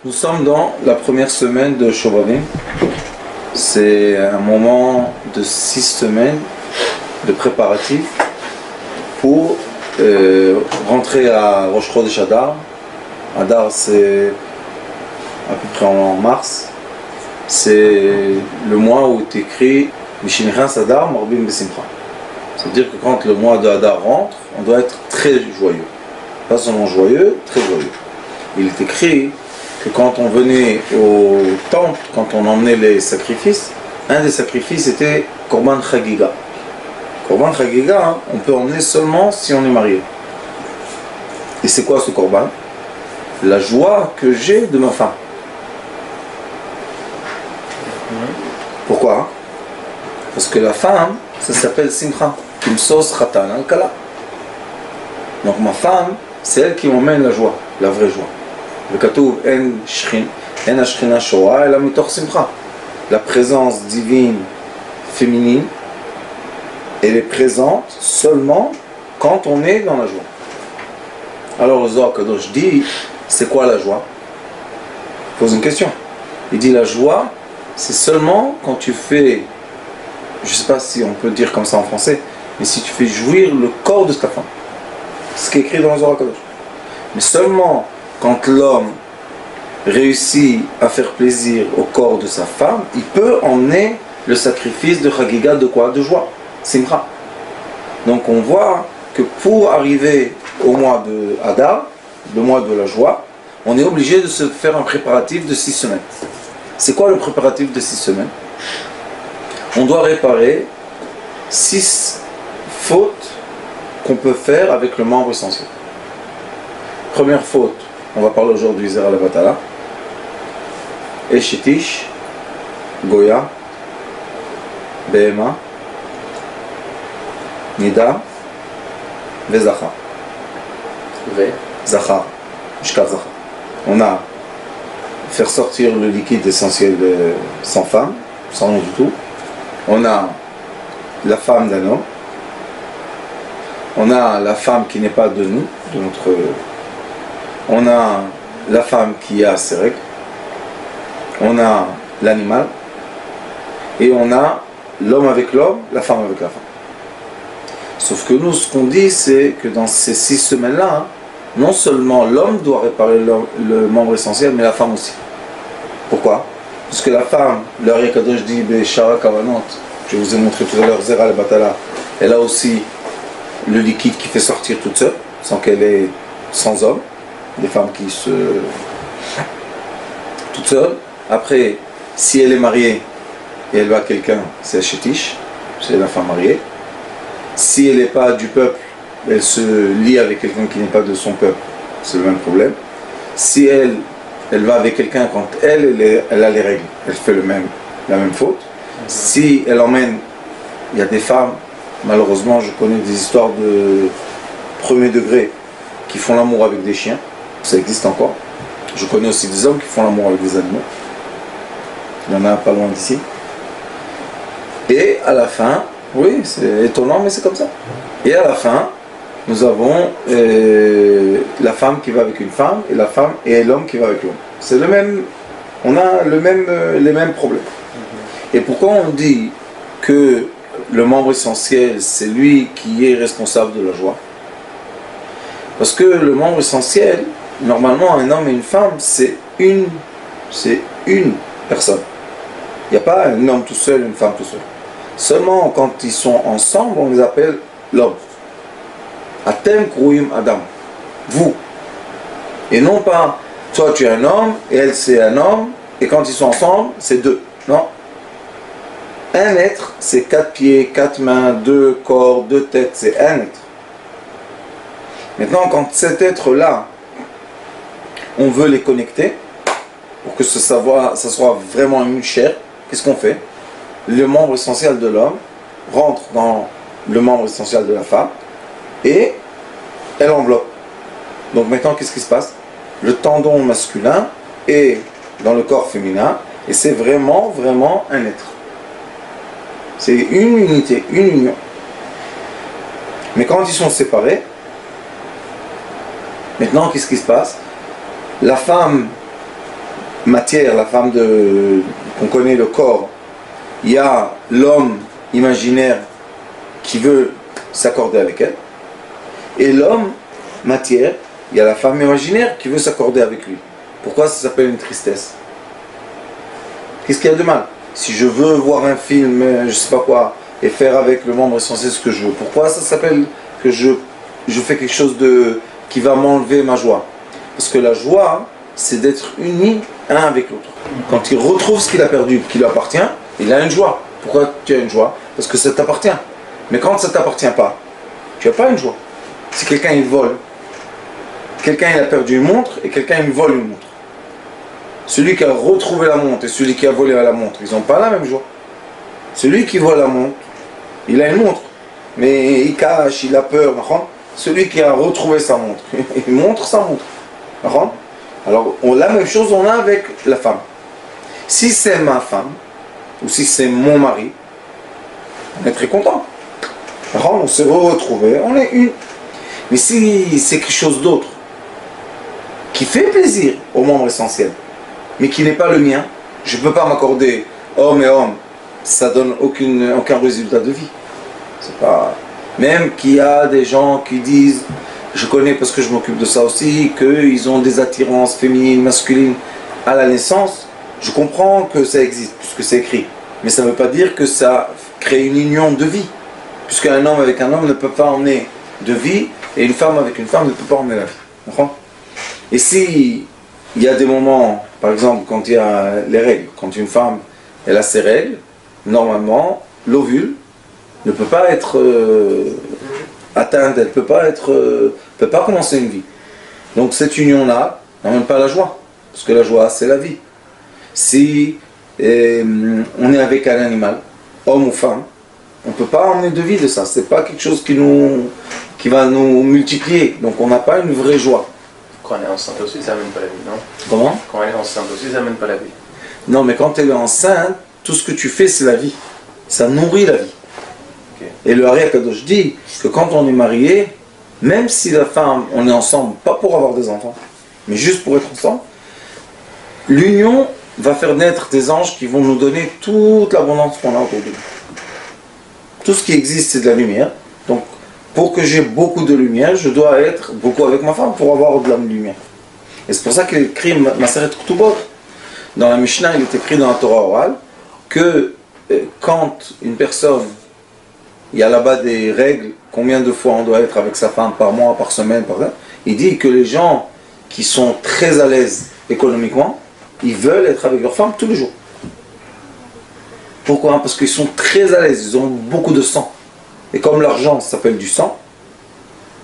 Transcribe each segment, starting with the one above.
Nous sommes dans la première semaine de Shovavim. C'est un moment de 6 semaines de préparatifs pour rentrer à Rosh Chodesh Adar. Adar, c'est à peu près en mars. C'est le mois où est écrit Mishinichas Adar Marbim Besimcha. C'est-à-dire que quand le mois de Adar rentre, on doit être très joyeux. Pas seulement joyeux, très joyeux. Il est écrit que quand on venait au temple, quand on emmenait les sacrifices, un des sacrifices était Korban Chagiga. Korban Chagiga, on peut emmener seulement si on est marié. Et c'est quoi ce Korban? La joie que j'ai de ma femme. Pourquoi? Parce que la femme, ça s'appelle Simcha. Kimsos Khatan Al-Kala. Donc ma femme, c'est elle qui m'emmène la joie, la vraie joie. Le Katouv En Ashchina Shoah, elle a mitor Simcha. La présence divine féminine, elle est présente seulement quand on est dans la joie. Alors le Zohar Kadosh dit, c'est quoi la joie? Il pose une question. Il dit la joie, c'est seulement quand tu fais, je ne sais pas si on peut dire comme ça en français, mais si tu fais jouir le corps de ta femme. C'est ce qui est écrit dans le Zohar Kadosh. Mais seulement quand l'homme réussit à faire plaisir au corps de sa femme, il peut emmener le sacrifice de Chagiga de quoi? De joie, Simcha. Donc on voit que pour arriver au mois de Adar, le mois de la joie, on est obligé de se faire un préparatif de 6 semaines. C'est quoi le préparatif de 6 semaines? On doit réparer 6 fautes qu'on peut faire avec le membre essentiel. Première faute, on va parler aujourd'hui Zera Levatala, Eshetish, Goya, Behema, Nida, Vezachar. Zachar, Mishkav Zachar. On a faire sortir le liquide essentiel sans femme, sans nom du tout. On a la femme d'un homme. On a la femme qui n'est pas de nous, de notre. On a la femme qui a ses règles. On a l'animal. Et on a l'homme avec l'homme, la femme avec la femme. Sauf que nous, ce qu'on dit, c'est que dans ces 6 semaines-là, non seulement l'homme doit réparer le membre essentiel, mais la femme aussi. Pourquoi? Parce que la femme, le Ari Kadosh dit, Beshara Kavanot, je vous ai montré tout à l'heure, Zera Levatala, elle a aussi le liquide qui fait sortir toute seule, sans qu'elle ait sans homme, des femmes qui se... toute seule. Après, si elle est mariée et elle va à quelqu'un, c'est Shetish, c'est la femme mariée. Si elle n'est pas du peuple, elle se lie avec quelqu'un qui n'est pas de son peuple, c'est le même problème. Si elle va avec quelqu'un quand elle a les règles, elle fait la même faute. Si elle emmène, il y a des femmes, malheureusement je connais des histoires de premier degré qui font l'amour avec des chiens, ça existe encore. Je connais aussi des hommes qui font l'amour avec des animaux. Il y en a pas loin d'ici. Et à la fin, oui, c'est étonnant, mais c'est comme ça. Et à la fin, nous avons la femme qui va avec une femme et la femme et l'homme qui va avec l'homme. C'est le même, on a les mêmes problèmes. Et pourquoi on dit que le membre essentiel, c'est lui qui est responsable de la joie? Parce que le membre essentiel, normalement, un homme et une femme, c'est une personne. Il n'y a pas un homme tout seul, une femme tout seul. Seulement quand ils sont ensemble, on les appelle l'homme. Atem Krouim Adam. Vous. Et non pas, toi tu es un homme, et elle c'est un homme, et quand ils sont ensemble, c'est 2. Non. Un être, c'est 4 pieds, 4 mains, 2 corps, 2 têtes, c'est un être. Maintenant, quand cet être-là, on veut les connecter, pour que ça soit vraiment une chair, qu'est-ce qu'on fait? Le membre essentiel de l'homme rentre dans le membre essentiel de la femme et elle enveloppe. Donc maintenant, qu'est-ce qui se passe? Le tendon masculin est dans le corps féminin et c'est vraiment un être. C'est une unité, une union. Mais quand ils sont séparés, maintenant, qu'est-ce qui se passe? La femme matière, la femme qu'on connaît, le corps, il y a l'homme imaginaire qui veut s'accorder avec elle, et l'homme matière, il y a la femme imaginaire qui veut s'accorder avec lui. Pourquoi ça s'appelle une tristesse? Qu'est-ce qu'il y a de mal? Si je veux voir un film, je sais pas quoi, et faire avec le membre essentiel ce que je veux, pourquoi ça s'appelle que je fais quelque chose qui va m'enlever ma joie? Parce que la joie, c'est d'être uni un avec l'autre. Quand il retrouve ce qu'il a perdu, qui lui appartient, il a une joie. Pourquoi tu as une joie? Parce que ça t'appartient. Mais quand ça ne t'appartient pas, tu n'as pas une joie. Si quelqu'un il vole, quelqu'un il a perdu une montre et quelqu'un il vole une montre. Celui qui a retrouvé la montre et celui qui a volé la montre, ils n'ont pas la même joie. Celui qui vole la montre, il a une montre, mais il cache, il a peur. Celui qui a retrouvé sa montre, il montre sa montre. Alors, la même chose on a avec la femme. Si c'est ma femme, ou si c'est mon mari, on est très content. On s'est retrouvés, on est une. Mais si c'est quelque chose d'autre, qui fait plaisir au membre essentiel, mais qui n'est pas le mien, je ne peux pas m'accorder homme et homme, ça donne aucun résultat de vie. C'est pas... Même qu'il y a des gens qui disent, je connais parce que je m'occupe de ça aussi, qu'ils ont des attirances féminines, masculines à la naissance. Je comprends que ça existe, puisque c'est écrit. Mais ça ne veut pas dire que ça crée une union de vie. Puisqu'un homme avec un homme ne peut pas emmener de vie, et une femme avec une femme ne peut pas emmener la vie. D'accord ? Et si il y a des moments, par exemple, quand il y a les règles, quand une femme elle a ses règles, normalement, l'ovule ne peut pas être atteinte, elle ne peut pas commencer une vie. Donc cette union-là n'emmène pas la joie, parce que la joie, c'est la vie. Si on est avec un animal, homme ou femme, on ne peut pas emmener de vie de ça. Ce n'est pas quelque chose qui va nous multiplier. Donc on n'a pas une vraie joie. Quand elle est enceinte aussi, ça n'amène pas la vie, non? Comment? Quand elle est enceinte aussi, ça n'amène pas la vie. Non, mais quand elle est enceinte, tout ce que tu fais, c'est la vie. Ça nourrit la vie. Okay. Et le Hari Akadosh dit que quand on est marié, même si la femme, on est ensemble, pas pour avoir des enfants, mais juste pour être ensemble, l'union va faire naître des anges qui vont nous donner toute l'abondance qu'on a autour de nous. Tout ce qui existe, c'est de la lumière. Donc, pour que j'ai beaucoup de lumière, je dois être beaucoup avec ma femme pour avoir de la lumière. Et c'est pour ça qu'il écrit Maseret Ketubot. Dans la Mishnah, il est écrit dans la Torah orale que quand une personne, il y a là-bas des règles, combien de fois on doit être avec sa femme par mois, par semaine, par an, il dit que les gens qui sont très à l'aise économiquement, ils veulent être avec leur femme tous les jours. Pourquoi? Parce qu'ils sont très à l'aise, ils ont beaucoup de sang. Et comme l'argent s'appelle du sang,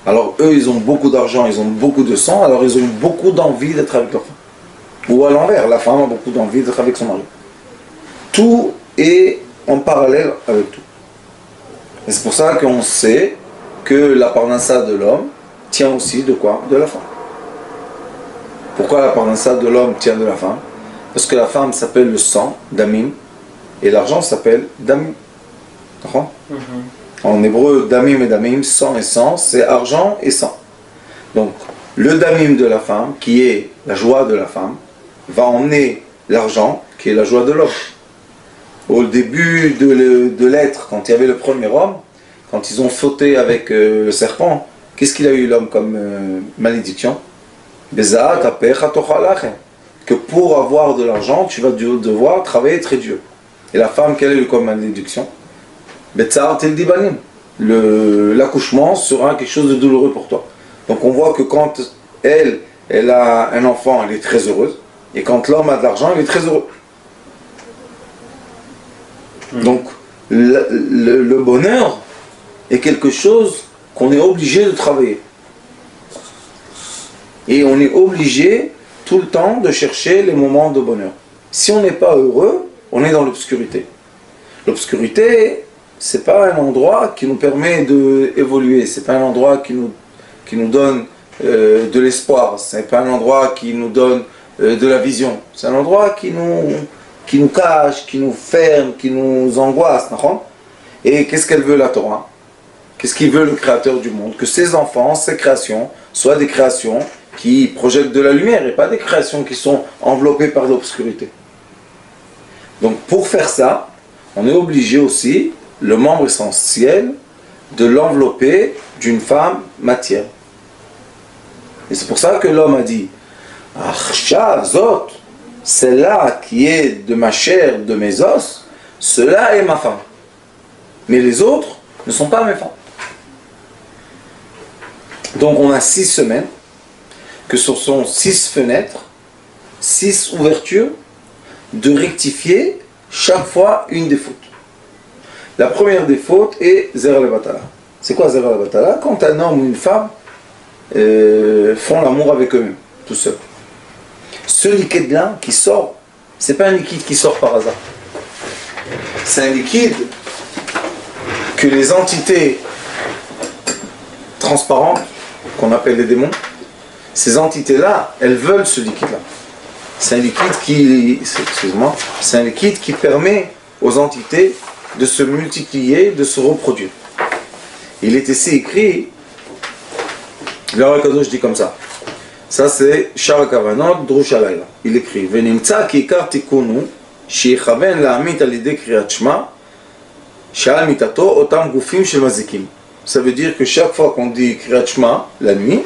alors eux ils ont beaucoup d'argent, ils ont beaucoup de sang, alors ils ont beaucoup d'envie d'être avec leur femme. Ou à l'envers, la femme a beaucoup d'envie d'être avec son mari. Tout est en parallèle avec tout. Et c'est pour ça qu'on sait que la parnassa de l'homme tient aussi de quoi? De la femme. Pourquoi la parnassa de l'homme tient de la femme? Parce que la femme s'appelle le sang, damim, et l'argent s'appelle damim. D'accord? En hébreu, damim et damim, sang et sang, c'est argent et sang. Donc, le damim de la femme, qui est la joie de la femme, va emmener l'argent, qui est la joie de l'homme. Au début de l'être, quand il y avait le premier homme, quand ils ont fauté avec le serpent, qu'est-ce qu'il a eu l'homme comme malédiction? Que pour avoir de l'argent, tu vas devoir travailler très dur. Et la femme, quelle est comme malédiction? L'accouchement sera quelque chose de douloureux pour toi. Donc on voit que quand elle a un enfant, elle est très heureuse. Et quand l'homme a de l'argent, il est très heureux. Donc le bonheur est quelque chose qu'on est obligé de travailler. Et on est obligé tout le temps de chercher les moments de bonheur. Si on n'est pas heureux, on est dans l'obscurité. L'obscurité, c'est pas un endroit qui nous permet d'évoluer, c'est pas un endroit qui nous donne de l'espoir, c'est pas un endroit qui nous donne de la vision, c'est un endroit qui nous cache, qui nous ferme, qui nous angoisse. Et qu'est-ce qu'elle veut la Torah? Qu'est-ce qu'il veut le créateur du monde? Que ses enfants, ses créations, soient des créations qui projettent de la lumière et pas des créations qui sont enveloppées par l'obscurité. Donc pour faire ça, on est obligé aussi, le membre essentiel, de l'envelopper d'une femme matière. Et c'est pour ça que l'homme a dit Achshav Zot, celle-là qui est de ma chair, de mes os, cela est ma femme. Mais les autres ne sont pas mes femmes. Donc on a 6 semaines, que ce sont 6 fenêtres, 6 ouvertures, de rectifier chaque fois une des fautes. La première des fautes est Zera Levatala. C'est quoi Zera Levatala? Quand un homme ou une femme font l'amour avec eux-mêmes, tout seul. Ce liquide-là qui sort, c'est pas un liquide qui sort par hasard. C'est un liquide que les entités transparentes, qu'on appelle les démons, ces entités-là, elles veulent ce liquide-là. C'est un liquide c'est un liquide qui permet aux entités de se multiplier, de se reproduire. Il est ici écrit, je dis comme ça. Ça c'est Shara Kavanot Drush Alayla. Il écrit Venimtsa ki ikar tikunu sheyichaven la'amit al yedei kriyat shma she'al mitato otam gufim shel mazikim. Ça veut dire que chaque fois qu'on dit kriyat shma la nuit,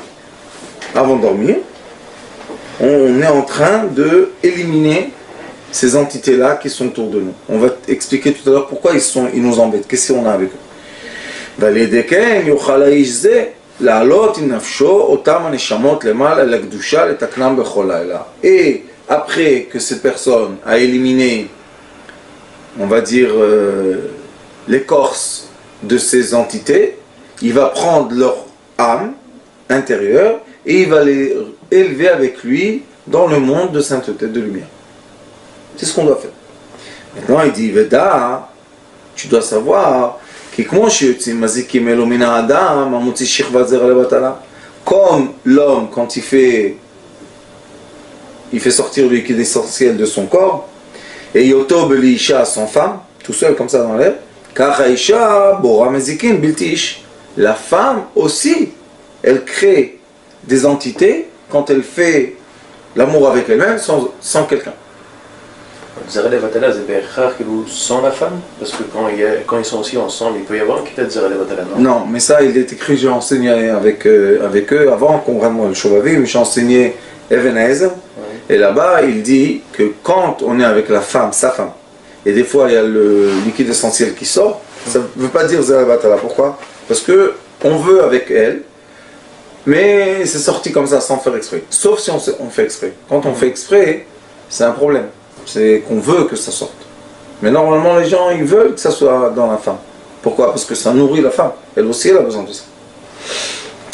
avant de dormir, on est en train de éliminer ces entités-là qui sont autour de nous. On va expliquer tout à l'heure pourquoi ils nous embêtent. Qu'est-ce qu'on a avec eux? Et après que cette personne a éliminé, on va dire, l'écorce de ces entités, il va prendre leur âme intérieure et il va les élever avec lui dans le monde de sainteté, de lumière. C'est ce qu'on doit faire. Maintenant il dit, Veda, tu dois savoir, comme l'homme quand il fait sortir le liquide essentiel de son corps, et Yoto Belisha, son femme, tout seul comme ça dans l'air, la femme aussi, elle crée des entités quand elle fait l'amour avec elle-même sans quelqu'un. Zera Levatala, c'est Berchar sans la femme? Parce que quand ils sont aussi ensemble, il peut y avoir un Kitat Zera Levatala, non? Non, mais ça, il est écrit, j'ai enseigné avec eux avant qu'on rende le Shovavim, j'ai enseigné Even Haezer, et là-bas, il dit que quand on est avec la femme, sa femme, et des fois il y a le liquide essentiel qui sort, ça ne veut pas dire Zera Levatala. Pourquoi? Parce que on veut avec elle, mais c'est sorti comme ça sans faire exprès. Sauf si on fait exprès. Quand on fait exprès, c'est un problème. C'est qu'on veut que ça sorte. Mais normalement, les gens, ils veulent que ça soit dans la femme. Pourquoi? Parce que ça nourrit la femme. Elle aussi, elle a besoin de ça.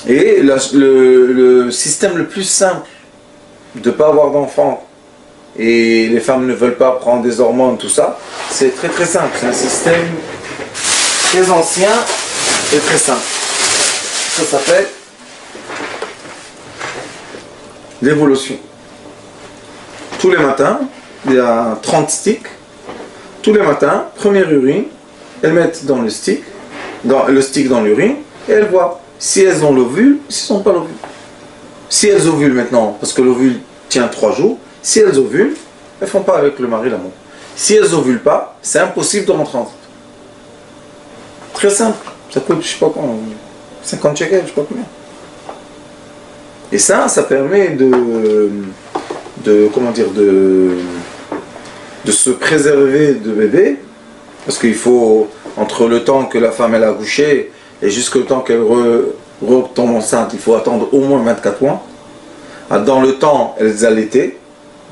Et le système le plus simple de ne pas avoir d'enfants, et les femmes ne veulent pas prendre des hormones, tout ça, c'est très très simple. C'est un système très ancien et très simple. Ça s'appelle l'évolution. Tous les matins, il y a 30 sticks. Tous les matins, première urine, elles mettent dans le stick dans l'urine, et elles voient si elles ont l'ovule, si elles n'ont pas l'ovule. Si elles ovulent maintenant, parce que l'ovule tient 3 jours, si elles ovulent, elles ne font pas avec le mari l'amour. Si elles ovulent pas, c'est impossible de rentrer enceinte. Très simple. Ça coûte, je sais pas combien, 50 shekels, je sais pas combien. Et ça permet de se préserver de bébé, parce qu'il faut, entre le temps que la femme elle a accouché et jusqu'au temps qu'elle retombe enceinte, il faut attendre au moins 24 mois. Dans le temps, elles allaitaient,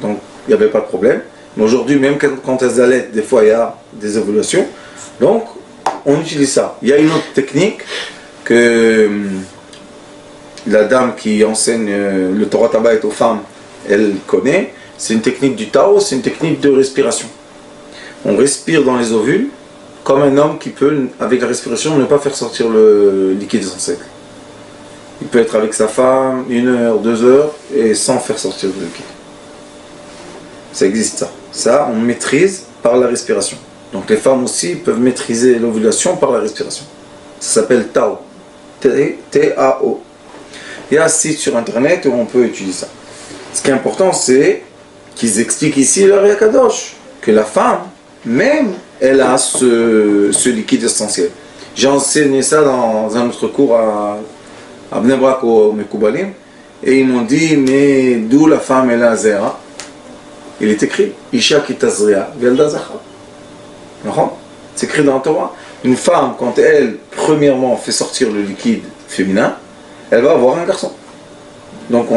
donc il n'y avait pas de problème. Mais aujourd'hui, même quand elles allaitent, des fois il y a des ovulations. Donc, on utilise ça. Il y a une autre technique que la dame qui enseigne le Torah Tabaït aux femmes, elle connaît. C'est une technique du Tao, c'est une technique de respiration. On respire dans les ovules, comme un homme qui peut, avec la respiration, ne pas faire sortir le liquide essentiel. Il peut être avec sa femme 1 heure, 2 heures, et sans faire sortir le liquide. Ça existe ça. Ça, on maîtrise par la respiration. Donc les femmes aussi peuvent maîtriser l'ovulation par la respiration. Ça s'appelle Tao. T-A-O. Il y a un site sur internet où on peut étudier ça. Ce qui est important, c'est qu'ils expliquent ici le Ari Kadosh, que la femme, même, elle a ce liquide essentiel. J'ai enseigné ça dans un autre cours à Bnei Brak au Mekoubalim, et ils m'ont dit, mais d'où la femme elle a zera? Il est écrit, Isha ki tazria, velda zachar. C'est écrit dans la Torah. Une femme, quand elle, premièrement, fait sortir le liquide féminin, elle va avoir un garçon. Donc,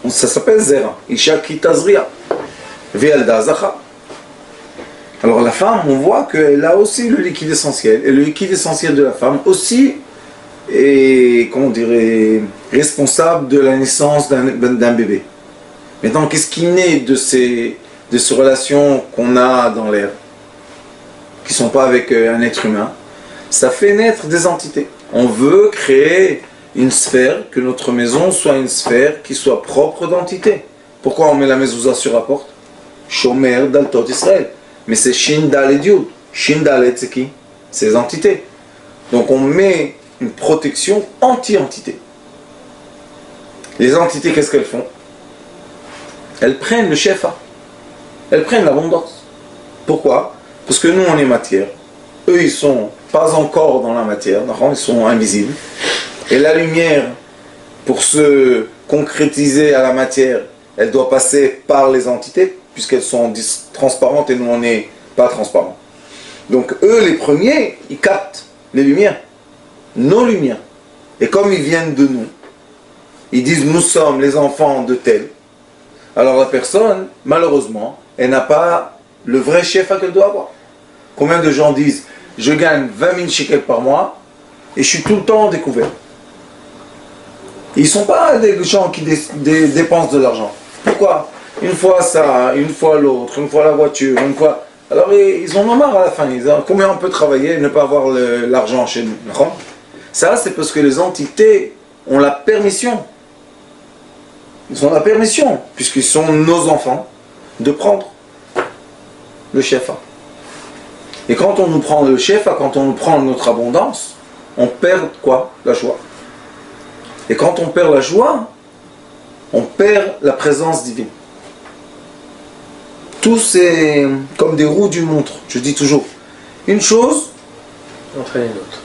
ça s'appelle zera. Isha ki tazria, velda zachar. Alors la femme, on voit qu'elle a aussi le liquide essentiel. Et le liquide essentiel de la femme aussi est, comment on dirait, responsable de la naissance d'un bébé. Maintenant, qu'est-ce qui naît de ces relations qu'on a dans l'air, qui ne sont pas avec un être humain? Ça fait naître des entités. On veut créer une sphère, que notre maison soit une sphère qui soit propre d'entité. Pourquoi on met la mezouza sur la porte? Shomer d'Altot Israël. Mais c'est Shin Dalet Yud. Shin Dalet, c'est qui? C'est les entités. Donc on met une protection anti-entité. Les entités, qu'est-ce qu'elles font? Elles prennent le shefa. Elles prennent l'abondance. Pourquoi? Parce que nous, on est matière. Eux, ils sont pas encore dans la matière. Ils sont invisibles. Et la lumière, pour se concrétiser à la matière, elle doit passer par les entités, puisqu'elles sont transparentes et nous on n'est pas transparents. Donc eux, les premiers, ils captent les lumières, nos lumières. Et comme ils viennent de nous, ils disent nous sommes les enfants de tel. Alors la personne, malheureusement, elle n'a pas le vrai chef qu'elle doit avoir. Combien de gens disent je gagne 20 000 shekels par mois et je suis tout le temps en découvert. Ils ne sont pas des gens qui dépensent de l'argent. Pourquoi? Une fois ça, une fois l'autre, une fois la voiture, une fois... Alors ils en ont marre à la fin. Ils disent combien on peut travailler et ne pas avoir l'argent chez nous. Ça, c'est parce que les entités ont la permission. Ils ont la permission, puisqu'ils sont nos enfants, de prendre le shefa. Et quand on nous prend le shefa, quand on nous prend notre abondance, on perd quoi? La joie. Et quand on perd la joie, on perd la présence divine. Tout c'est comme des roues d'une montre. Je dis toujours, une chose entraîne une autre.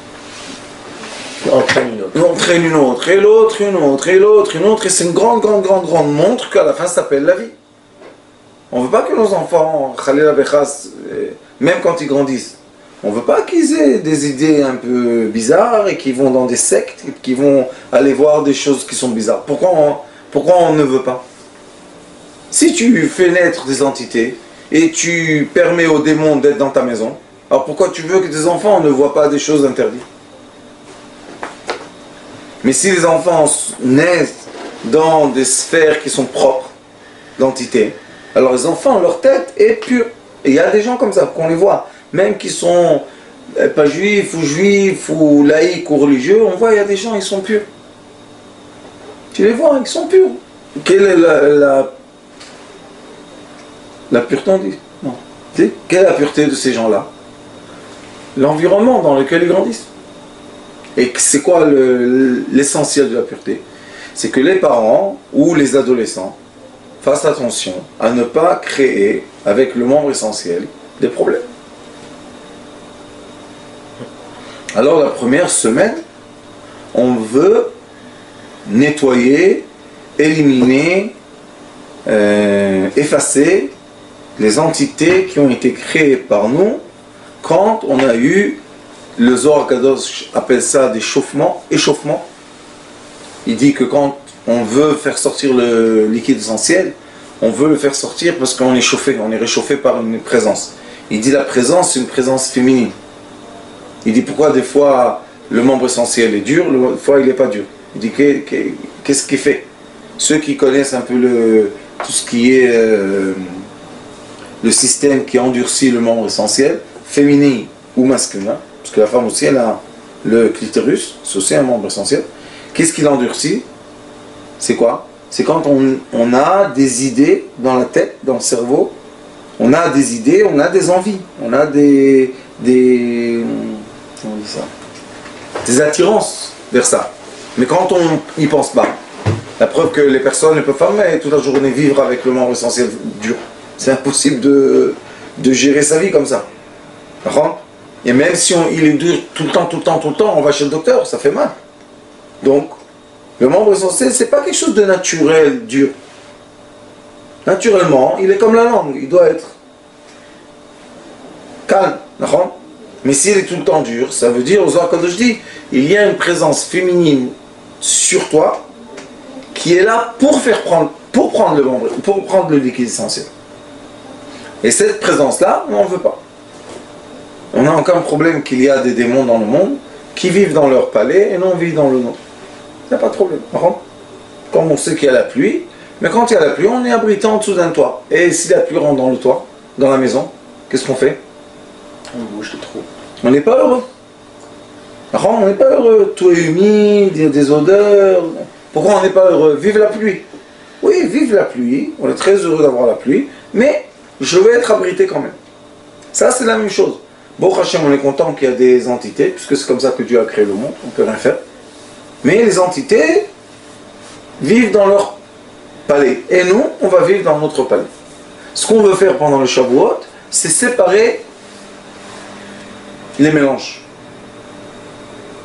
Entraîne une autre. Entraîne une autre, et l'autre, une autre, et l'autre, une autre. Et c'est une grande montre qu'à la fin s'appelle la vie. On ne veut pas que nos enfants, même quand ils grandissent, on ne veut pas qu'ils aient des idées un peu bizarres et qu'ils vont dans des sectes, et qu'ils vont aller voir des choses qui sont bizarres. Pourquoi on ne veut pas? Si tu fais naître des entités et tu permets aux démons d'être dans ta maison, alors pourquoi tu veux que tes enfants ne voient pas des choses interdites? Mais si les enfants naissent dans des sphères qui sont propres d'entités, alors les enfants, leur tête est pure. Et il y a des gens comme ça, qu'on les voit, même qui sont pas juifs ou laïcs ou religieux, on voit, il y a des gens, ils sont purs. Tu les vois, ils sont purs. Quelle est la pureté, on dit? Non. Quelle est la pureté de ces gens-là? L'environnement dans lequel ils grandissent. Et c'est quoi l'essentiel de la pureté? C'est que les parents ou les adolescents fassent attention à ne pas créer, avec le membre essentiel, des problèmes. Alors la première semaine, on veut nettoyer, éliminer, effacer les entités qui ont été créées par nous quand on a eu, le Zohar Kadosh appelle ça des échauffements. Il dit que quand on veut faire sortir le liquide essentiel, on veut le faire sortir parce qu'on est chauffé, on est réchauffé par une présence. Il dit la présence, c'est une présence féminine. Il dit pourquoi des fois le membre essentiel est dur, des fois il n'est pas dur. Il dit qu'est-ce qui fait? Ceux qui connaissent un peu tout ce qui est le système qui endurcit le membre essentiel, féminin ou masculin, parce que la femme aussi elle a le clitoris, c'est aussi un membre essentiel. Qu'est-ce qui l'endurcit? C'est quoi? C'est quand on a des idées dans la tête, dans le cerveau, on a des idées, on a des envies, on a des comment on dit ça? Des attirances vers ça. Mais quand on n'y pense pas, La preuve que les personnes ne peuvent pas toute la journée vivre avec le membre essentiel dur. C'est impossible de gérer sa vie comme ça. D'accord? Et même si il est dur tout le temps, on va chez le docteur, ça fait mal. Donc, le membre essentiel, c'est pas quelque chose de naturel, dur. Naturellement, il est comme la langue, il doit être calme. D'accord? Mais s'il est tout le temps dur, ça veut dire, aux Zohar Kadosh dit, il y a une présence féminine sur toi qui est là pour prendre le liquide essentiel. Et cette présence-là, on n'en veut pas. On n'a aucun problème qu'il y a des démons dans le monde qui vivent dans leur palais et non vivent dans le nôtre. Il n'y a pas de problème. Comme on sait qu'il y a la pluie, mais quand il y a la pluie, on est abrité en dessous d'un toit. Et si la pluie rentre dans le toit, dans la maison, qu'est-ce qu'on fait? On bouge le trou. On n'est pas heureux. On n'est pas heureux. Tout est humide, il y a des odeurs. Pourquoi on n'est pas heureux? Vive la pluie. Oui, vive la pluie. On est très heureux d'avoir la pluie. Mais je vais être abrité quand même. Ça, c'est la même chose. Bon, Hachem, on est content qu'il y a des entités, puisque c'est comme ça que Dieu a créé le monde. On ne peut rien faire. Mais les entités vivent dans leur palais. Et nous, on va vivre dans notre palais. Ce qu'on veut faire pendant le Shavuot, c'est séparer les mélanges.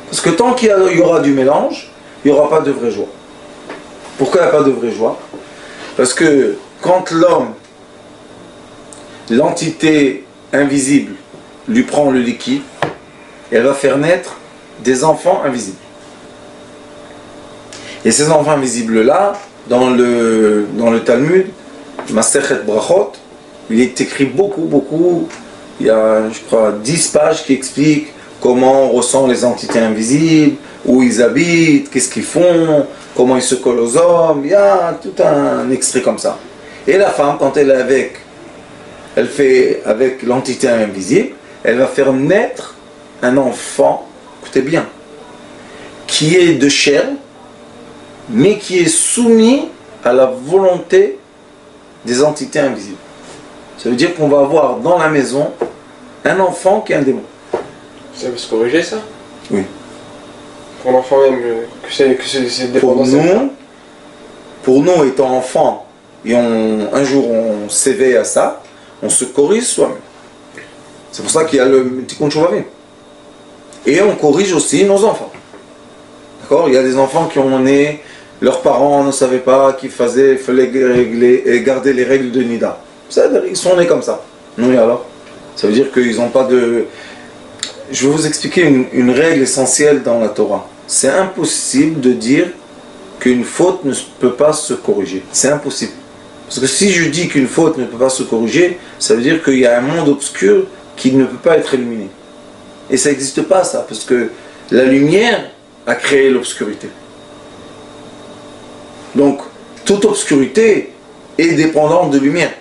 Parce que tant qu'il y aura du mélange, il n'y aura pas de vraie joie. Pourquoi il n'y a pas de vraie joie? Parce que quand l'homme, l'entité invisible, lui prend le liquide, elle va faire naître des enfants invisibles. Et ces enfants invisibles-là, dans le Talmud, Masechet Brachot, il est écrit beaucoup, il y a, je crois, 10 pages qui expliquent comment on ressent les entités invisibles, où ils habitent, qu'est-ce qu'ils font, comment ils se collent aux hommes, il y a tout un extrait comme ça. Et la femme, quand elle est elle fait avec l'entité invisible, elle va faire naître un enfant, écoutez bien, qui est de chair, mais qui est soumis à la volonté des entités invisibles. Ça veut dire qu'on va avoir dans la maison un enfant qui est un démon. Ça peut se corriger, ça? Oui. Pour l'enfant même, que c'est dépendant. Pour nous, étant enfants, et un jour on s'éveille à ça, on se corrige soi-même. C'est pour ça qu'il y a le Tikkun Shuvavim. Et on corrige aussi nos enfants. D'accord? Il y a des enfants qui ont né, leurs parents ne savaient pas qu'il fallait garder les règles de Nida. Ils sont nés comme ça. Non, et alors? Ça veut dire qu'ils n'ont pas de... Je vais vous expliquer une règle essentielle dans la Torah. C'est impossible de dire qu'une faute ne peut pas se corriger. C'est impossible. Parce que si je dis qu'une faute ne peut pas se corriger, ça veut dire qu'il y a un monde obscur qui ne peut pas être éliminé. Et ça n'existe pas, ça, parce que la lumière a créé l'obscurité. Donc, toute obscurité est dépendante de lumière.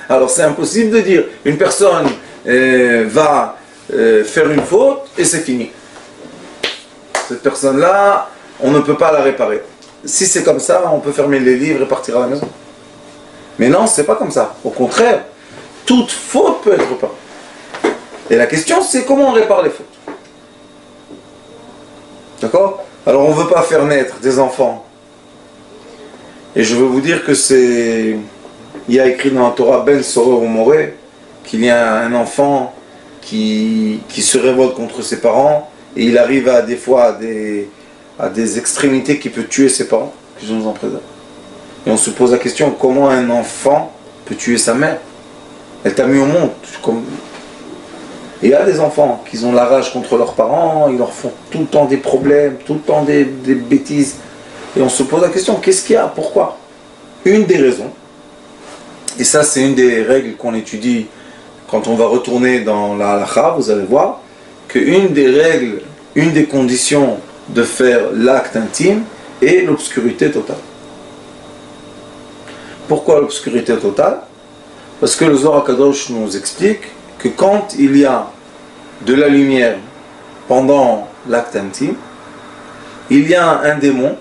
Alors c'est impossible de dire une personne va faire une faute et c'est fini. Cette personne-là, on ne peut pas la réparer. Si c'est comme ça, on peut fermer les livres et partir à la maison. Mais non, c'est pas comme ça. Au contraire, toute faute peut être réparée. Et la question, c'est comment on répare les fautes. D'accord? Alors on ne veut pas faire naître des enfants. Et je veux vous dire que c'est... Il y a écrit dans la Torah Ben Soror Moré qu'il y a un enfant qui se révolte contre ses parents et il arrive à des fois à des extrémités qui peut tuer ses parents, qui sont en prison. Et on se pose la question, comment un enfant peut tuer sa mère? Elle t'a mis au monde. Et il y a des enfants qui ont la rage contre leurs parents, ils leur font tout le temps des problèmes, tout le temps des bêtises. Et on se pose la question, qu'est-ce qu'il y a? Pourquoi? Une des raisons, et ça c'est une des règles qu'on étudie quand on va retourner dans la halakha, vous allez voir, qu'une des règles, une des conditions de faire l'acte intime est l'obscurité totale. Pourquoi l'obscurité totale? Parce que le Zohar HaKadosh nous explique que quand il y a de la lumière pendant l'acte intime, il y a un démon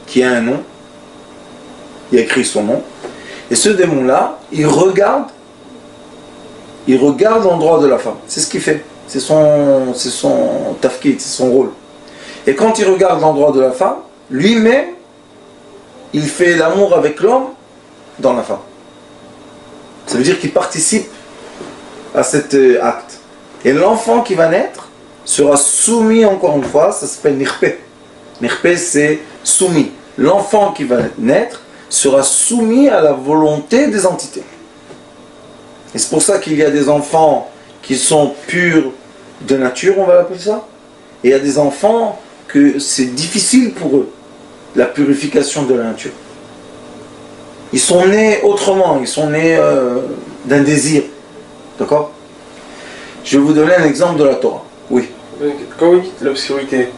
qui a un nom, il a écrit son nom, et ce démon-là, il regarde l'endroit de la femme. C'est ce qu'il fait. C'est son tafkid, c'est son rôle. Et quand il regarde l'endroit de la femme, lui-même, il fait l'amour avec l'homme dans la femme. Ça veut dire qu'il participe à cet acte. Et l'enfant qui va naître sera soumis, encore une fois, ça s'appelle nirpe. Nirpe, c'est soumis. L'enfant qui va naître sera soumis à la volonté des entités. Et c'est pour ça qu'il y a des enfants qui sont purs de nature, on va l'appeler ça. Et il y a des enfants que c'est difficile pour eux, la purification de la nature. Ils sont nés autrement, ils sont nés d'un désir. D'accord? Je vais vous donner un exemple de la Torah. Oui. Quand vous dites l'obscurité,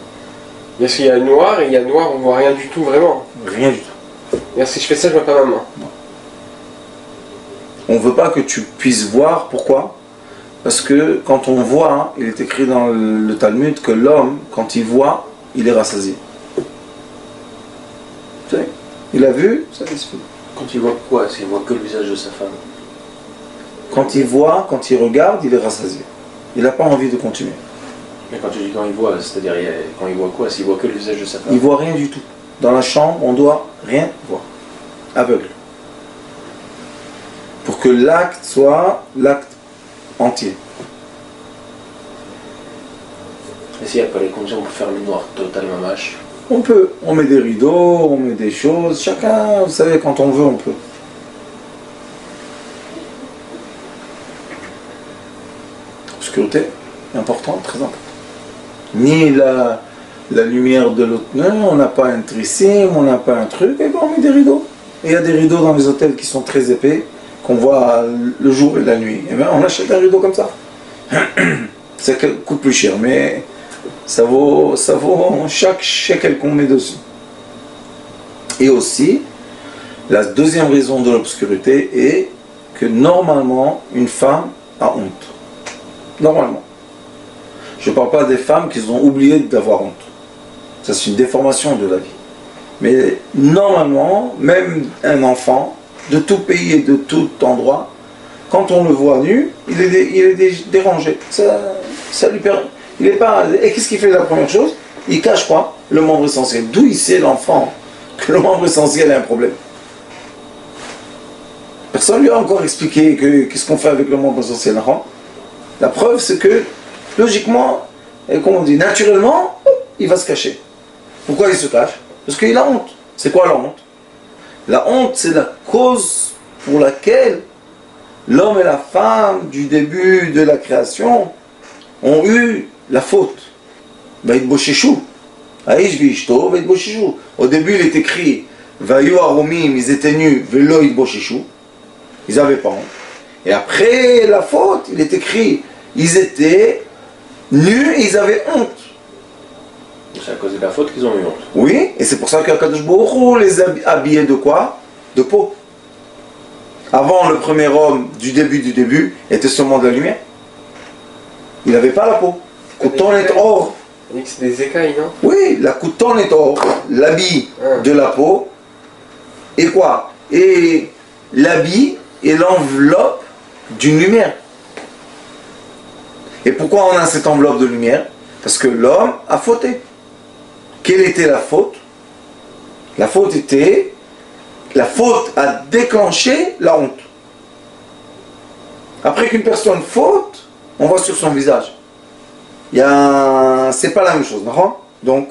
parce qu'il y a le noir et il y a le noir, on voit rien du tout vraiment. Rien du tout. Et si je fais ça, je vois pas ma main. Non. On ne veut pas que tu puisses voir. Pourquoi? Parce que quand on voit, il est écrit dans le Talmud que l'homme, quand il voit, il est rassasié. Tu sais, il a vu, ça c'est fini. Quand il voit quoi? S'il voit que le visage de sa femme. Quand il voit, quand il regarde, il est rassasié. Il n'a pas envie de continuer. Mais quand tu dis quand il voit, c'est-à-dire quand il voit quoi? S'il voit que le visage de sa femme. Il ne voit rien du tout. Dans la chambre, on doit rien voir. Aveugle. Pour que l'acte soit l'acte entier. Et s'il n'y a pas les conditions pour faire le noir total mamache? On peut. On met des rideaux, on met des choses. Chacun, vous savez, quand on veut, on peut. Obscurité, important, très important. Ni la lumière de l'autre, on n'a pas un trissim, on n'a pas un truc, et bien on met des rideaux. Et il y a des rideaux dans les hôtels qui sont très épais, qu'on voit le jour et la nuit. Et bien on achète un rideau comme ça. Ça coûte plus cher, mais ça vaut chaque shekel qu'on met dessus. Et aussi, la deuxième raison de l'obscurité est que normalement, une femme a honte. Normalement. Je ne parle pas des femmes qui ont oublié d'avoir honte. Ça, c'est une déformation de la vie. Mais normalement, même un enfant, de tout pays et de tout endroit, quand on le voit nu, il est dérangé. Ça lui permet. Il est pas. Et qu'est-ce qu'il fait la première chose? Il cache quoi? Le membre essentiel. D'où il sait, l'enfant, que le membre essentiel a un problème? Personne ne lui a encore expliqué qu'est-ce qu'on fait avec le membre essentiel. La preuve, c'est que, logiquement, et comme on dit, naturellement, il va se cacher. Pourquoi il se cache? Parce qu'il a honte. C'est quoi la honte? La honte, c'est la cause pour laquelle l'homme et la femme, du début de la création, ont eu la faute. Au début, il est écrit Vayu aromim, ils étaient nus, velo itboshishu. Ils n'avaient pas honte. Et après la faute, il est écrit ils étaient nus et ils avaient honte. C'est à cause de la faute qu'ils ont eu honte. Oui, et c'est pour ça qu'Akadosh Baruch Hu les habillait de quoi? De peau. Avant, le premier homme du début était seulement de la lumière. Il n'avait pas la peau. Couton est or. On dit que c'est des écailles, non? Oui, la couton est or. L'habit de la peau. Et quoi? Et l'habit et l'enveloppe d'une lumière. Et pourquoi on a cette enveloppe de lumière? Parce que l'homme a fauté. Quelle était la faute? La faute a déclenché la honte. Après qu'une personne faute, on voit sur son visage. C'est pas la même chose, non? Donc,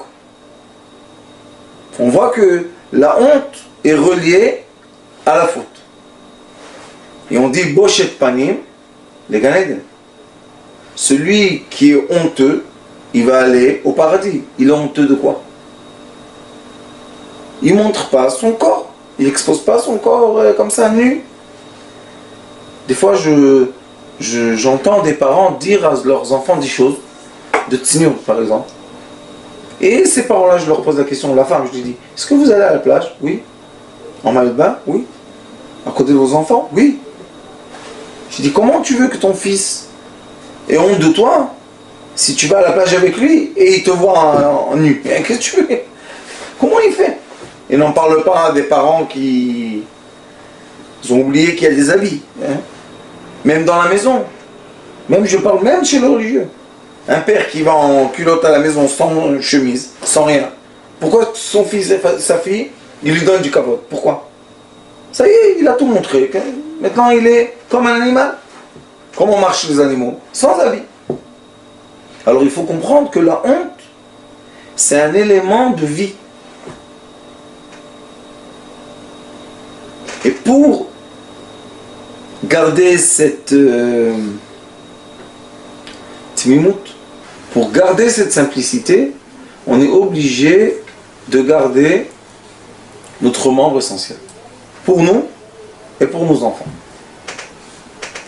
on voit que la honte est reliée à la faute. Et on dit Boshet Panim, les Gan Eden. Celui qui est honteux, il va aller au paradis. Il est honteux de quoi? Il ne montre pas son corps. Il n'expose pas son corps comme ça, nu. Des fois, j'entends des parents dire à leurs enfants des choses, de tsniout par exemple. Et ces parents-là, je leur pose la question, la femme, je lui dis, est-ce que vous allez à la plage? Oui. En maillot de bain? Oui. À côté de vos enfants? Oui. Je dis, comment tu veux que ton fils ait honte de toi si tu vas à la plage avec lui et il te voit en nu? Qu'est-ce que tu veux? Comment il fait? Et n'en parle pas des parents qui ont oublié qu'il y a des habits. Hein? Même dans la maison. Même, je parle même chez le religieux. Un père qui va en culotte à la maison sans chemise, sans rien. Pourquoi son fils et sa fille il lui donne du kavod. Pourquoi? Ça y est, il a tout montré. Maintenant, il est comme un animal. Comment marchent les animaux? Sans habit. Alors, il faut comprendre que la honte, c'est un élément de vie. Et pour garder cette tmimout, pour garder cette simplicité, on est obligé de garder notre membre essentiel. Pour nous et pour nos enfants.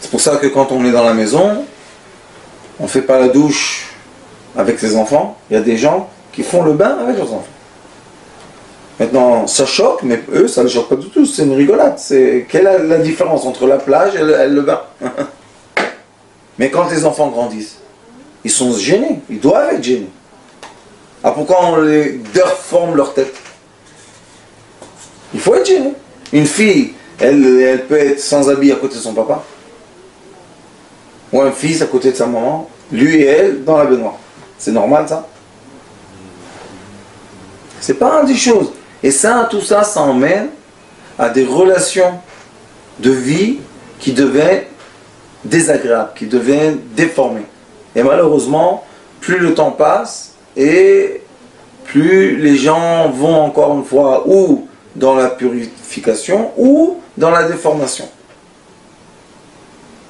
C'est pour ça que quand on est dans la maison, on ne fait pas la douche avec ses enfants. Il y a des gens qui font le bain avec leurs enfants. Maintenant, ça choque, mais eux, ça ne choque pas du tout. C'est une rigolade. Quelle est la différence entre la plage et le bain? Mais quand les enfants grandissent, ils sont gênés. Ils doivent être gênés. Ah, pourquoi on les déforme leur tête? Il faut être gêné. Une fille, elle peut être sans habit à côté de son papa. Ou un fils à côté de sa maman. Lui et elle dans la baignoire. C'est normal, ça? C'est pas des choses. Et ça, tout ça, ça emmène à des relations de vie qui deviennent désagréables, qui deviennent déformées. Et malheureusement, plus le temps passe et plus les gens vont encore une fois ou dans la purification ou dans la déformation.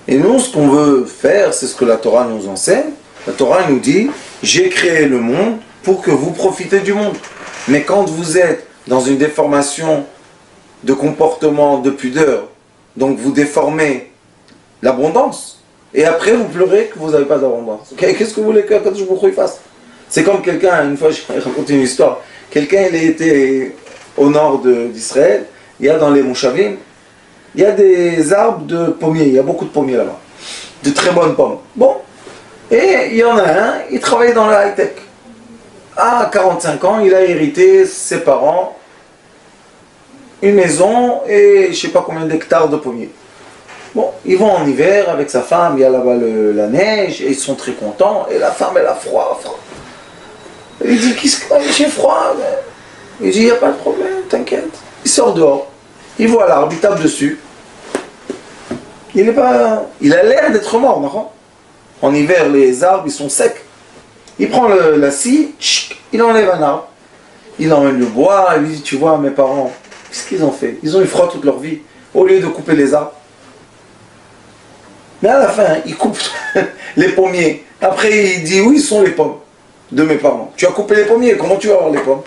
Et nous, ce qu'on veut faire, c'est ce que la Torah nous enseigne. La Torah nous dit, j'ai créé le monde pour que vous profitez du monde. Mais quand vous êtes dans une déformation de comportement, de pudeur, donc vous déformez l'abondance, et après vous pleurez que vous n'avez pas d'abondance. Qu'est-ce que vous voulez que je vous fasse? C'est comme quelqu'un, une fois je raconte une histoire, quelqu'un il était au nord d'Israël, il y a dans les Moshavim, il y a des arbres de pommiers, il y a beaucoup de pommiers là-bas, de très bonnes pommes. Bon, et il y en a un, il travaillait dans le high-tech. À 45 ans, il a hérité ses parents une maison et je ne sais pas combien d'hectares de pommiers. Bon, ils vont en hiver avec sa femme, il y a là-bas la neige et ils sont très contents et la femme elle a froid. Il dit, qu'est-ce que j'ai froid? Il dit, il n'y a pas de problème, t'inquiète. Il sort dehors, il voit l'arbre, il tape dessus. Il a l'air d'être mort, non? En hiver, les arbres ils sont secs. Il prend la scie, il enlève un arbre, il emmène le bois, il dit, tu vois, mes parents, qu'est-ce qu'ils ont fait? Ils ont eu froid toute leur vie, au lieu de couper les arbres. Mais à la fin, il coupe les pommiers. Après, il dit, oui, ce sont les pommes de mes parents. Tu as coupé les pommiers, comment tu vas avoir les pommes?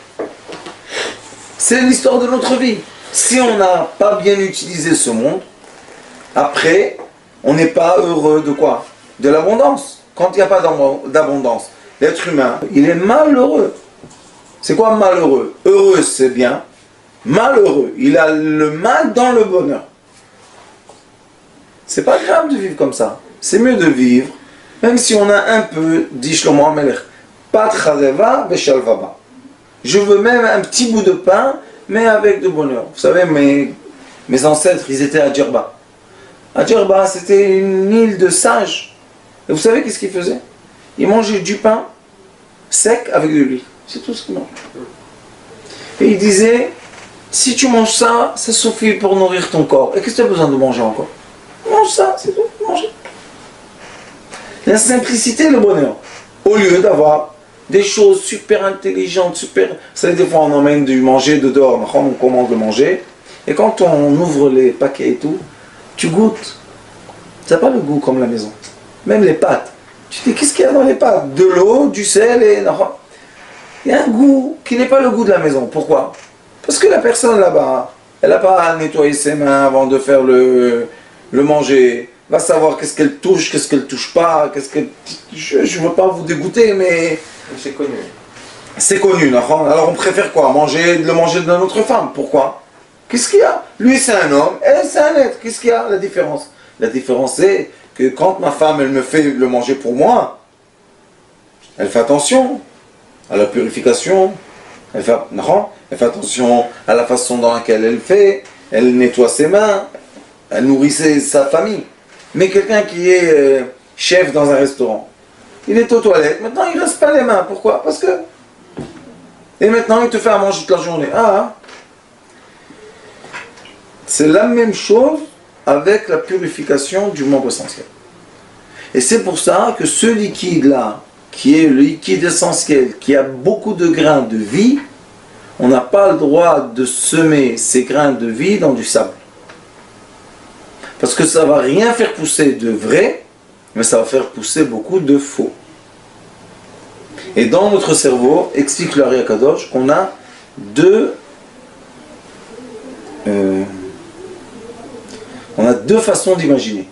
C'est l'histoire de notre vie. Si on n'a pas bien utilisé ce monde, après, on n'est pas heureux de quoi? De l'abondance. Quand il n'y a pas d'abondance, l'être humain, il est malheureux. C'est quoi malheureux? Heureux, c'est bien. Malheureux, il a le mal dans le bonheur. C'est pas grave de vivre comme ça. C'est mieux de vivre, même si on a un peu, dit Shlomo HaMelech, pat chadeva veshalvaba. Je veux même un petit bout de pain, mais avec de bonheur. Vous savez, mes ancêtres, ils étaient à Djerba. À Djerba, c'était une île de sages. Et vous savez qu'est-ce qu'ils faisaient? Ils mangeaient du pain sec avec de l'huile. C'est tout ce qu'ils mangeaient. Et ils disaient, si tu manges ça, ça suffit pour nourrir ton corps. Et qu'est-ce que tu as besoin de manger encore? Mange ça, c'est tout, manger. La simplicité, le bonheur. Au lieu d'avoir des choses super intelligentes, super... Vous savez, des fois on emmène du manger de dehors, on commande de manger, et quand on ouvre les paquets et tout, tu goûtes. Ça n'a pas le goût comme la maison. Même les pâtes. Tu te dis, qu'est-ce qu'il y a dans les pâtes? De l'eau, du sel et... Il y a un goût qui n'est pas le goût de la maison. Pourquoi? Parce que la personne là-bas, elle n'a pas à nettoyer ses mains avant de faire le manger, va savoir qu'est-ce qu'elle touche, qu'est-ce qu'elle touche pas, je ne veux pas vous dégoûter, mais... C'est connu. C'est connu, alors on préfère quoi? Le manger de notre femme. Pourquoi? Qu'est-ce qu'il y a? Lui c'est un homme, elle c'est un être. Qu'est-ce qu'il y a? La différence? La différence c'est que quand ma femme elle me fait le manger pour moi, elle fait attention à la purification, elle fait attention à la façon dans laquelle elle fait, elle nettoie ses mains, elle nourrit sa famille. Mais quelqu'un qui est chef dans un restaurant, il est aux toilettes, maintenant il ne reste pas les mains. Pourquoi? Parce que... Et maintenant il te fait à manger toute la journée. Ah, C'est la même chose avec la purification du membre essentiel. Et c'est pour ça que ce liquide-là, qui est le liquide essentiel, qui a beaucoup de grains de vie, on n'a pas le droit de semer ces grains de vie dans du sable. Parce que ça ne va rien faire pousser de vrai, mais ça va faire pousser beaucoup de faux. Et dans notre cerveau, explique le Ari Akadosh, qu'on a deux façons d'imaginer.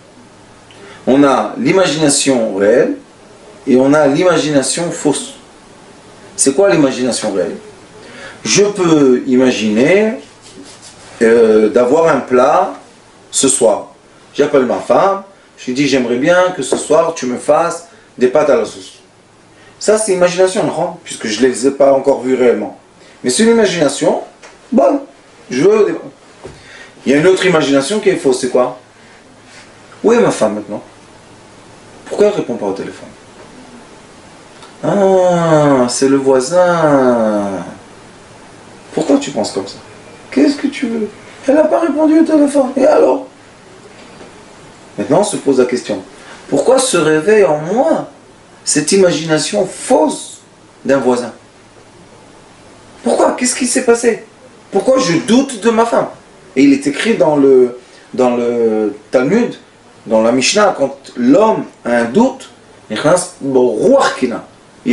On a l'imagination réelle et on a l'imagination fausse. C'est quoi l'imagination réelle? Je peux imaginer d'avoir un plat ce soir. J'appelle ma femme, je lui dis j'aimerais bien que ce soir tu me fasses des pâtes à la sauce. Ça c'est imagination, non? Puisque je ne les ai pas encore vues réellement. Mais c'est une imagination bonne. Je veux des... Il y a une autre imagination qui est fausse, c'est quoi? Où est ma femme maintenant? Pourquoi elle ne répond pas au téléphone? Ah, c'est le voisin. Pourquoi tu penses comme ça? Qu'est-ce que tu veux? Elle n'a pas répondu au téléphone. Et alors? Maintenant, on se pose la question. Pourquoi se réveille en moi cette imagination fausse d'un voisin? Pourquoi? Qu'est-ce qui s'est passé? Pourquoi je doute de ma femme? Et il est écrit dans le Talmud, dans la Mishnah, quand l'homme a un doute, il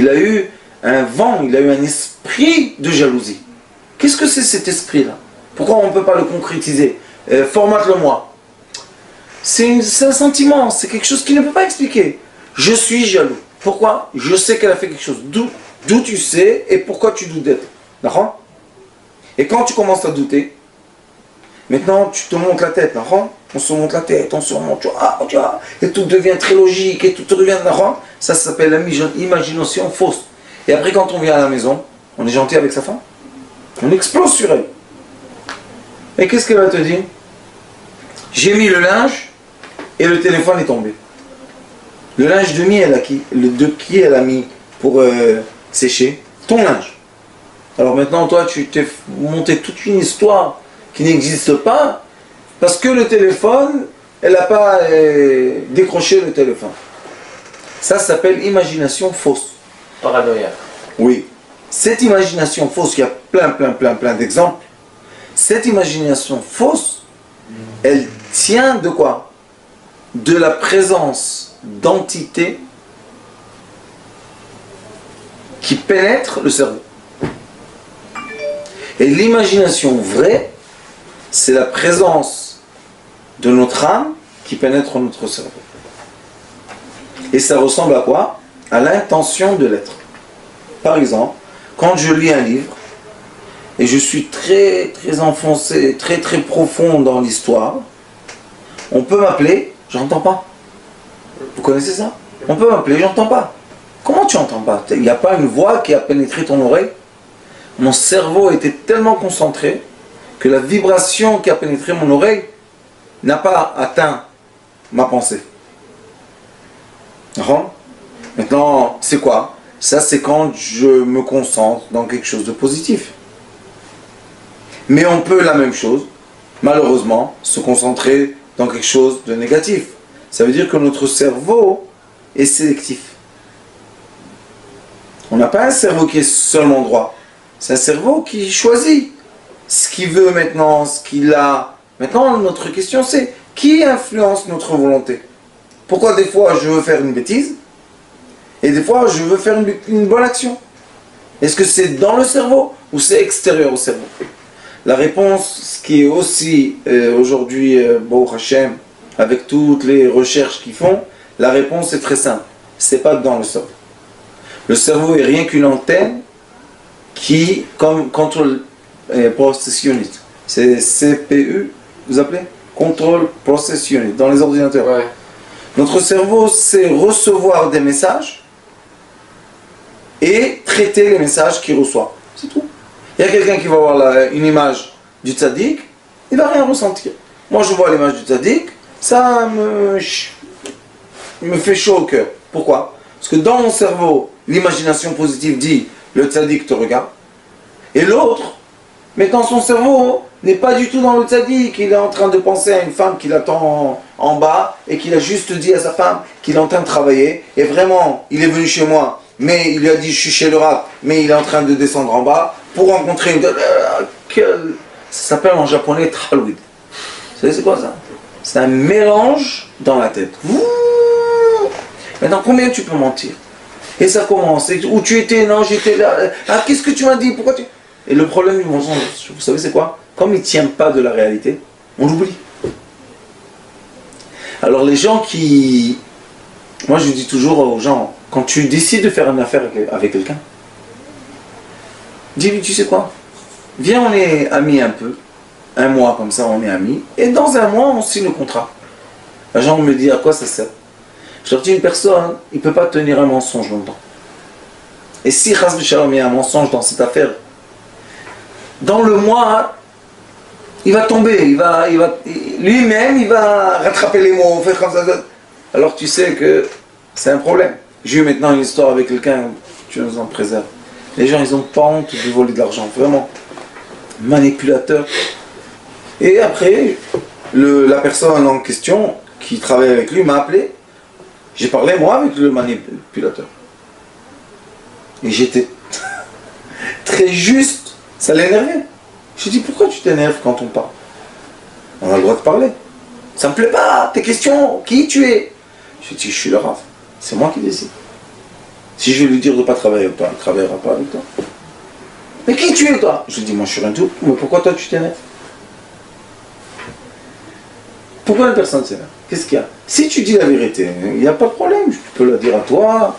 a eu un vent, il a eu un esprit de jalousie. Qu'est-ce que c'est cet esprit-là? Pourquoi on ne peut pas le concrétiser? Formate-le-moi. C'est un sentiment, c'est quelque chose qui ne peut pas expliquer. Je suis jaloux. Pourquoi? Je sais qu'elle a fait quelque chose. D'où tu sais et pourquoi tu doutes d'elle. D'accord? Et quand tu commences à douter, maintenant tu te montes la tête. D'accord? On se monte la tête, on se remonte, et tout devient très logique, et tout devient... Ça s'appelle l'imagination fausse. Et après quand on vient à la maison, on est gentil avec sa femme. On explose sur elle. Et qu'est-ce qu'elle va te dire? J'ai mis le linge et le téléphone est tombé. Le linge de qui elle a mis pour sécher? Ton linge. Alors maintenant toi tu t'es monté toute une histoire qui n'existe pas parce que le téléphone, elle n'a pas décroché le téléphone. Ça s'appelle imagination fausse. Paranoïa. Oui. Cette imagination fausse, il y a plein d'exemples. Cette imagination fausse, elle tient de quoi? De la présence d'entités qui pénètrent le cerveau. Et l'imagination vraie, c'est la présence de notre âme qui pénètre notre cerveau. Et ça ressemble à quoi? À l'intention de l'être. Par exemple, quand je lis un livre, et je suis très enfoncé, très profond dans l'histoire, on peut m'appeler, j'entends pas. Vous connaissez ça? On peut m'appeler, j'entends pas. Comment tu entends pas? Il n'y a pas une voix qui a pénétré ton oreille? Mon cerveau était tellement concentré que la vibration qui a pénétré mon oreille n'a pas atteint ma pensée. Maintenant, c'est quoi? Ça, c'est quand je me concentre dans quelque chose de positif. Mais on peut la même chose, malheureusement, se concentrer dans quelque chose de négatif. Ça veut dire que notre cerveau est sélectif. On n'a pas un cerveau qui est seulement droit. C'est un cerveau qui choisit ce qu'il veut maintenant, ce qu'il a. Maintenant, notre question c'est, qui influence notre volonté? Pourquoi des fois je veux faire une bêtise et des fois je veux faire une bonne action? Est-ce que c'est dans le cerveau ou c'est extérieur au cerveau? La réponse, ce qui est aussi aujourd'hui, Baruch Hashem, avec toutes les recherches qu'ils font, la réponse est très simple. C'est pas dans le cerveau. Le cerveau est rien qu'une antenne qui, comme Control Process Unit, c'est CPU, vous appelez? Control Process Unit, dans les ordinateurs. Ouais. Notre cerveau sait recevoir des messages et traiter les messages qu'il reçoit. C'est tout. Il y a quelqu'un qui va voir une image du tzaddik, il ne va rien ressentir. Moi je vois l'image du tzaddik, ça me fait chaud au cœur. Pourquoi? Parce que dans mon cerveau, l'imagination positive dit le tzaddik te regarde, et l'autre, mais dans son cerveau, n'est pas du tout dans le tzaddik, il est en train de penser à une femme qui l'attend en bas et qu'il a juste dit à sa femme qu'il est en train de travailler et vraiment il est venu chez moi mais il lui a dit je suis chez le rap mais il est en train de descendre en bas pour rencontrer une... Ça s'appelle en japonais Thalwid. Vous savez c'est quoi ça? C'est un mélange dans la tête. Maintenant combien tu peux mentir? Et ça commence, où tu étais? Non j'étais là. Ah qu'est-ce que tu m'as dit? Pourquoi tu... Et le problème du mensonge, vous savez c'est quoi? Comme il ne tient pas de la réalité, on l'oublie. Alors les gens qui... Moi je dis toujours aux gens, quand tu décides de faire une affaire avec quelqu'un, dis-lui tu sais quoi? Viens on est amis un peu, un mois comme ça on est amis, et dans un mois on signe le contrat. Les gens me disent à quoi ça sert? Je leur dis une personne, il ne peut pas tenir un mensonge longtemps. Et si Chas v'Shalom il y a un mensonge dans cette affaire, dans le mois, il va tomber, lui-même, il va rattraper les mots, faire comme ça. Alors tu sais que c'est un problème. J'ai eu maintenant une histoire avec quelqu'un, tu nous en préserves. Les gens, ils n'ont pas honte de voler de l'argent, vraiment. Manipulateur. Et après, la personne en question, qui travaille avec lui, m'a appelé. J'ai parlé, moi, avec le manipulateur. Et j'étais très juste. Ça l'énervait. Je dis, pourquoi tu t'énerves quand on parle? On a le droit de parler. Ça me plaît pas, tes questions, qui tu es? Je dis, je suis le Rav. C'est moi qui décide. Si je vais lui dire de ne pas travailler avec toi, il ne travaillera pas avec toi. Mais qui tu es toi? Je dis, moi je suis rien tout. Mais pourquoi toi tu t'énerves? Pourquoi une personne s'énerve? Qu'est-ce qu'il y a? Si tu dis la vérité, il n'y a pas de problème. Tu peux la dire à toi,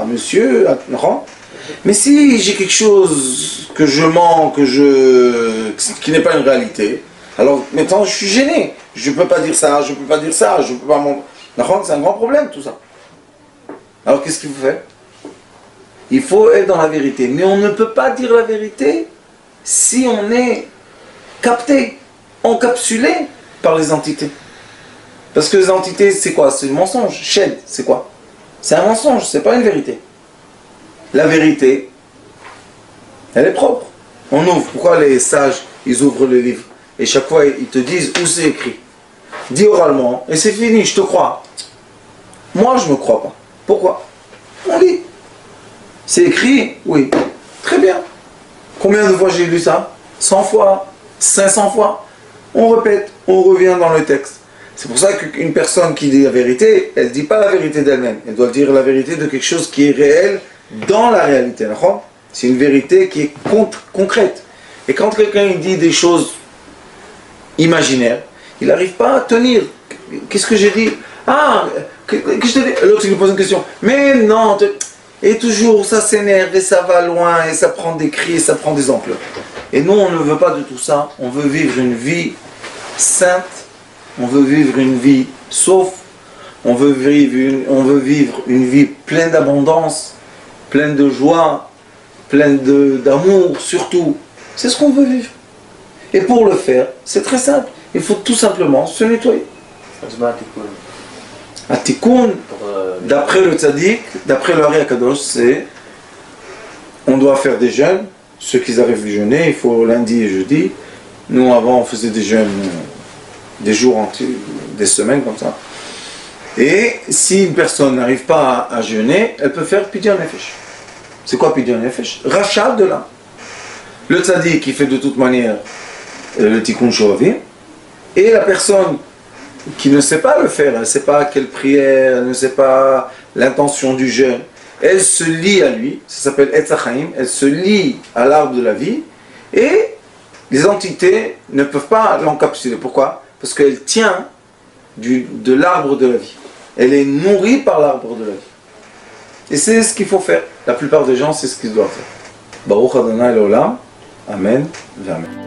à monsieur, à... Non. Mais si j'ai quelque chose que je mens, qui n'est pas une réalité, alors maintenant je suis gêné. Je ne peux pas dire ça, je ne peux pas dire ça, je ne peux pas... C'est un grand problème tout ça. Alors qu'est-ce qu'il faut faire? Il faut être dans la vérité. Mais on ne peut pas dire la vérité si on est capté, encapsulé par les entités. Parce que les entités, c'est quoi? C'est le mensonge. Shed, c'est quoi? C'est un mensonge, c'est pas une vérité. La vérité, elle est propre. On ouvre. Pourquoi les sages, ils ouvrent le livre? Et chaque fois, ils te disent où c'est écrit. Dis oralement, et c'est fini, je te crois. Moi, je ne me crois pas. Pourquoi? On lit. C'est écrit? Oui. Très bien. Combien de fois j'ai lu ça? 100 fois, 500 fois. On répète, on revient dans le texte. C'est pour ça qu'une personne qui dit la vérité, elle ne dit pas la vérité d'elle-même. Elle doit dire la vérité de quelque chose qui est réel dans la réalité. C'est une vérité qui est concrète. Et quand quelqu'un dit des choses imaginaires, il n'arrive pas à tenir. Qu'est-ce que j'ai dit? Ah, qu'est-ce que je te dis? L'autre, il lui pose une question. Mais non, et toujours, ça s'énerve, et ça va loin, et ça prend des cris, et ça prend des ampleurs. Et nous, on ne veut pas de tout ça. On veut vivre une vie sainte. On veut vivre une vie sauf. On veut vivre une vie pleine d'abondance, pleine de joie, pleine d'amour, surtout. C'est ce qu'on veut vivre. Et pour le faire, c'est très simple. Il faut tout simplement se nettoyer. Atikoun, d'après le tzaddik, d'après le Hari Akadosh, c'est on doit faire des jeûnes. Ceux qui arrivent à jeûner, il faut lundi et jeudi. Nous, avant, on faisait des jeûnes, des jours entiers, des semaines comme ça. Et si une personne n'arrive pas à jeûner, elle peut faire Pidyon Nefesh. C'est quoi Pidyon Nefesh? Rachat de l'âme. Le tzaddik qui fait de toute manière le tikkun shovavim, et la personne qui ne sait pas le faire, elle ne sait pas quelle prière, elle ne sait pas l'intention du jeûne, elle se lie à lui, ça s'appelle Etz HaChaim, elle se lie à l'arbre de la vie, et les entités ne peuvent pas l'encapsuler. Pourquoi? Parce qu'elle tient de l'arbre de la vie. Elle est nourrie par l'arbre de la vie. Et c'est ce qu'il faut faire. La plupart des gens, c'est ce qu'ils doivent faire. Baruch Adonai L'Olam. Amen. Amen.